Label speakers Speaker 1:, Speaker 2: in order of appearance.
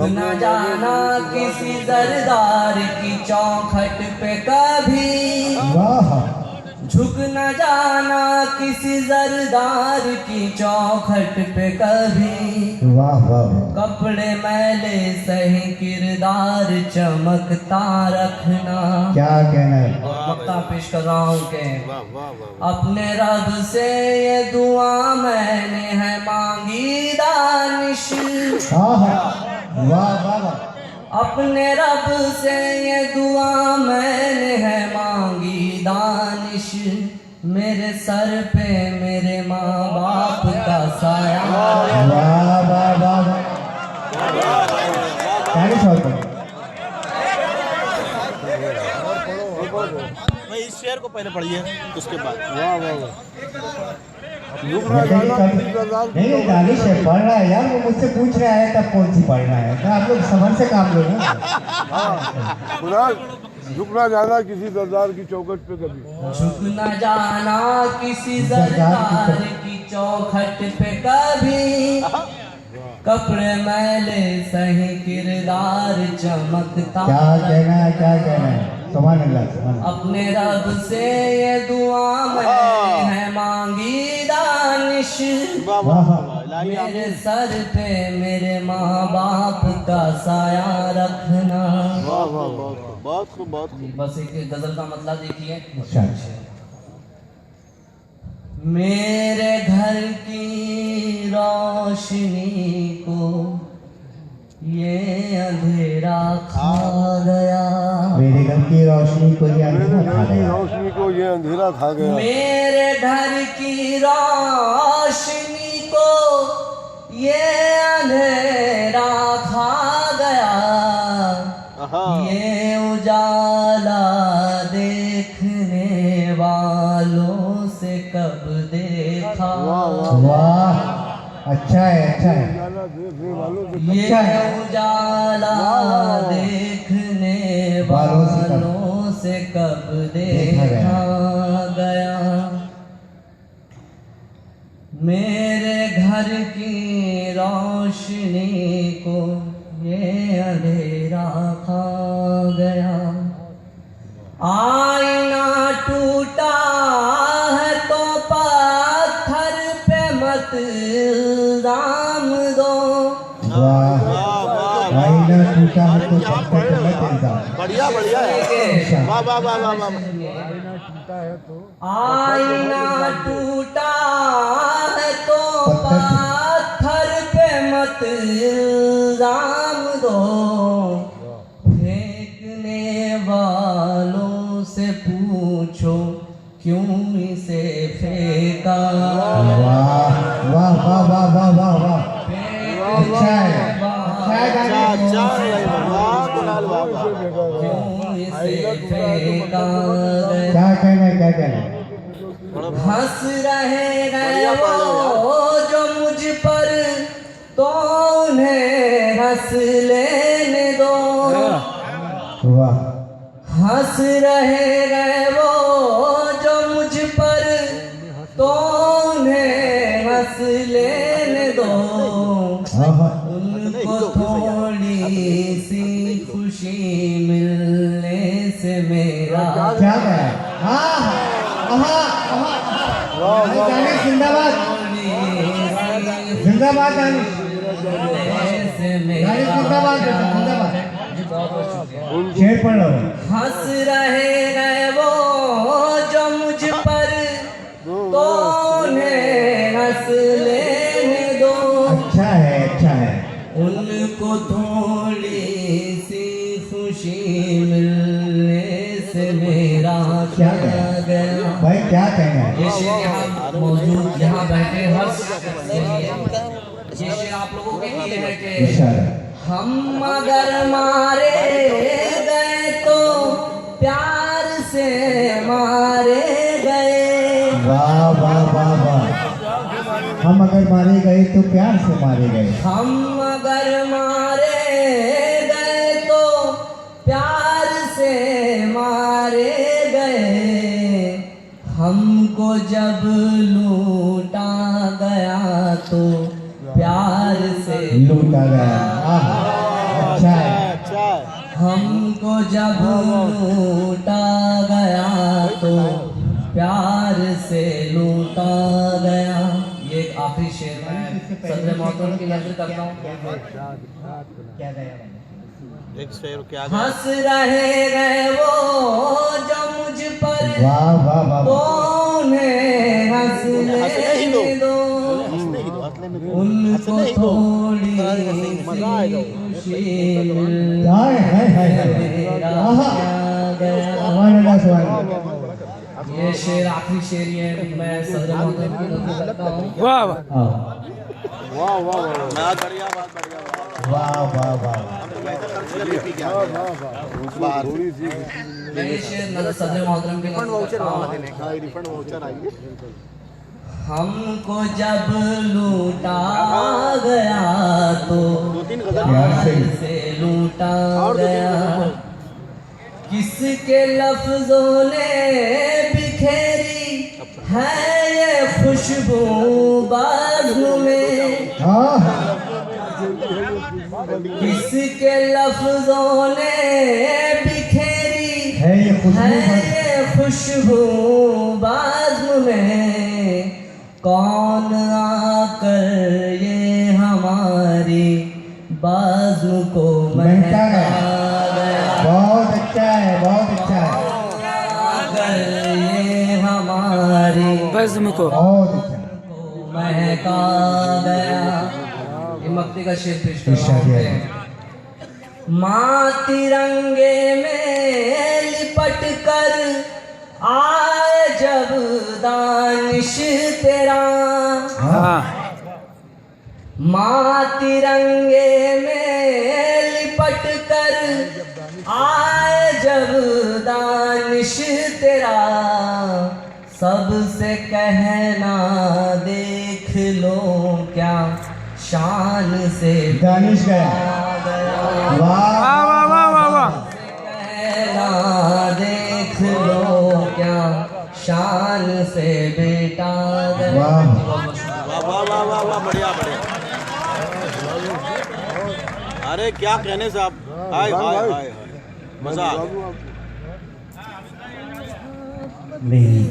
Speaker 1: न जाना किसी जरदार की चौखट पे कभी,
Speaker 2: वाह
Speaker 1: झुक न जाना किसी जरदार की चौखट पे कभी।
Speaker 2: वाह वाह।
Speaker 1: कपड़े मैले सही किरदार चमकता रखना।
Speaker 2: क्या कहना है।
Speaker 1: मक्ता पेश कर रहा हूँ के अपने रब से ये दुआ मैंने है मांगी दानिश।
Speaker 2: वाह वाह वाह।
Speaker 1: अपने रब से ये दुआ मैंने है मांगी दानिश। मेरे सर पे मेरे माँ बाप का साया।
Speaker 2: वाह वाह वाह।
Speaker 3: भाई इस शेर को पहले पढ़िए उसके बाद।
Speaker 4: वाह वाह वाह।
Speaker 2: नहीं दानिश है पढ़ रहा है यार, वो मुझसे पूछ रहा है तब कौन सी पढ़ना है, तो आप लोग समझ से काम लो ना।
Speaker 4: कुणाल, झुक ना जाना किसी सरदार की चौखट पे कभी।
Speaker 1: झुक न जाना किसी सरदार की चौखट पे कभी। कपड़े मैले सही किरदार चमकता।
Speaker 2: क्या कहना है, क्या कहना है। सुभान अल्लाह सुभान अल्लाह।
Speaker 1: अपने रब से ये दुआ मैंने है मांगी दानिश। मेरे सर पे मेरे माँ बाप का साया रखना।
Speaker 3: वाह वाह बहुत खूब बहुत खूब।
Speaker 1: बस एक गजल का मतलब देखिए।
Speaker 2: अच्छा।
Speaker 1: मेरे घर की रोशनी को ये अंधेरा खा गया।
Speaker 2: मेरे घर की रोशनी को ये अंधेरा खा गया।
Speaker 4: रोशनी को ये अंधेरा खा गया।
Speaker 1: मेरे घर की रोशनी को ये अंधेरा खा गया। ये उजाला देखने वालों से कब देखा।
Speaker 2: वाह अच्छा है अच्छा है।
Speaker 1: ये उजाला देखने वालों से कब देखा गया। मेरे घर की रोशनी को ये अंधेरा खा गया। आईना टूटा है तो पत्थर पे मत इल्जाम दो।
Speaker 2: आईना टूटा है तो पत्थर पे मत इल्जाम।
Speaker 3: बढ़िया बढ़िया है। वाह वाह वाह वाह वाह।
Speaker 1: आईना टूटा है तो पत्थर पे मत इल्जाम दो। फेंकने वालों से पूछो क्यों इसे फेंका।
Speaker 2: वाह वाह वाह वाह वाह वाह वाह। अच्छा है
Speaker 1: क्यों इसे फेंका।
Speaker 2: क्या कहना है, क्या कहना है।
Speaker 1: हंस रहे हैं वो जो मुझ पर, तो उन्हें हंस लेने दो।
Speaker 2: वाह।
Speaker 1: हंस रहे हैं वो जो मुझ पर, तो उन्हें हंस लेने दो। उनको थोड़ी सी खुशी मिलने से मेरा
Speaker 2: क्या है। दानिश जिंदाबाद जिंदाबाद। दानिश जिंदाबाद जिंदाबाद। शेर पढ़ लो।
Speaker 1: हंस रहे हैं वो जो मुझ पर, तो उन्हें हंस लेने दो।
Speaker 2: अच्छा है अच्छा है।
Speaker 1: उनको थोड़ी सी खुशी मिलने से मेरा क्या गया।
Speaker 2: भाई क्या कहना है।
Speaker 1: ये शेर यहाँ मौजूद यहाँ बैठे हर ये शेर आप लोगों के लिए है कि हम अगर मारे गए तो प्यार से मारे गए।
Speaker 2: वाह वाह वाह वाह। हम अगर मारे गए तो प्यार से मारे गए।
Speaker 1: हम अगर मारे गए तो प्यार से मारे गए। हमको जब लूटा गया तो प्यार से
Speaker 2: लूटा गया।
Speaker 1: हमको जब लूटा गया तो प्यार से लूटा गया। ये एक आखिरी शेर मैं सदर मोहतरम की नजर करता हूँ।
Speaker 2: क्या गया
Speaker 3: एक शेर क्या
Speaker 1: हंस रहे गए वो जो मुझ पर,
Speaker 2: वाह वाह वाह
Speaker 1: तो उन्हें हंसने दो, उनको थोड़ी खुशी
Speaker 2: हाय हाय हाय आहा सुभान अल्लाह सुभान अल्लाह।
Speaker 1: ये शेर आखिरी शेर ये मैं सदर मोहतरम की नजर करता हूँ।
Speaker 2: हाँ।
Speaker 4: वाह वाह वाह
Speaker 3: बात बढ़िया बात बढ़िया
Speaker 2: वाह वाह वाह
Speaker 4: थोड़ी सी
Speaker 1: मैं ये शेर सदर मोहतरम की नजर करता हूँ।
Speaker 3: रिफंड वाउचर आएंगे।
Speaker 1: हमको जब लूटा गया तो प्यार से लूटा गया। किसके लफ्जों ने बिखेरी है ये खुशबू बाज़ू में,
Speaker 2: हाँ
Speaker 1: किसके लफ्जों ने बिखेरी
Speaker 2: है ये
Speaker 1: है
Speaker 2: खुशबू
Speaker 1: ये खुशबू बाज़ू में। कौन आकर ये हमारी बाज़ू को महका गया।
Speaker 2: बहुत अच्छा है बहुत अच्छा है
Speaker 1: आकर ये हमारी
Speaker 2: बहुत अच्छा
Speaker 1: को महका गया। ये मक्ती का शेर पेश कर रहा हूं। माँ तिरंगे में लिपट कर आए जब दानिश तेरा, माँ तिरंगे में लिपट कर आए जब दानिश तेरा, सबसे कहना देख लो क्या शान से
Speaker 2: दानिश गया वाह वाह वाह वाह वाह
Speaker 1: कहना देख लो क्या शान से बेटा गया।
Speaker 2: वाह
Speaker 3: वाह वाह वाह वाह वाह बढ़िया बढ़िया। अरे क्या कहने साहब, हाय हाय हाय हाय मजा आ गया।
Speaker 2: मेरी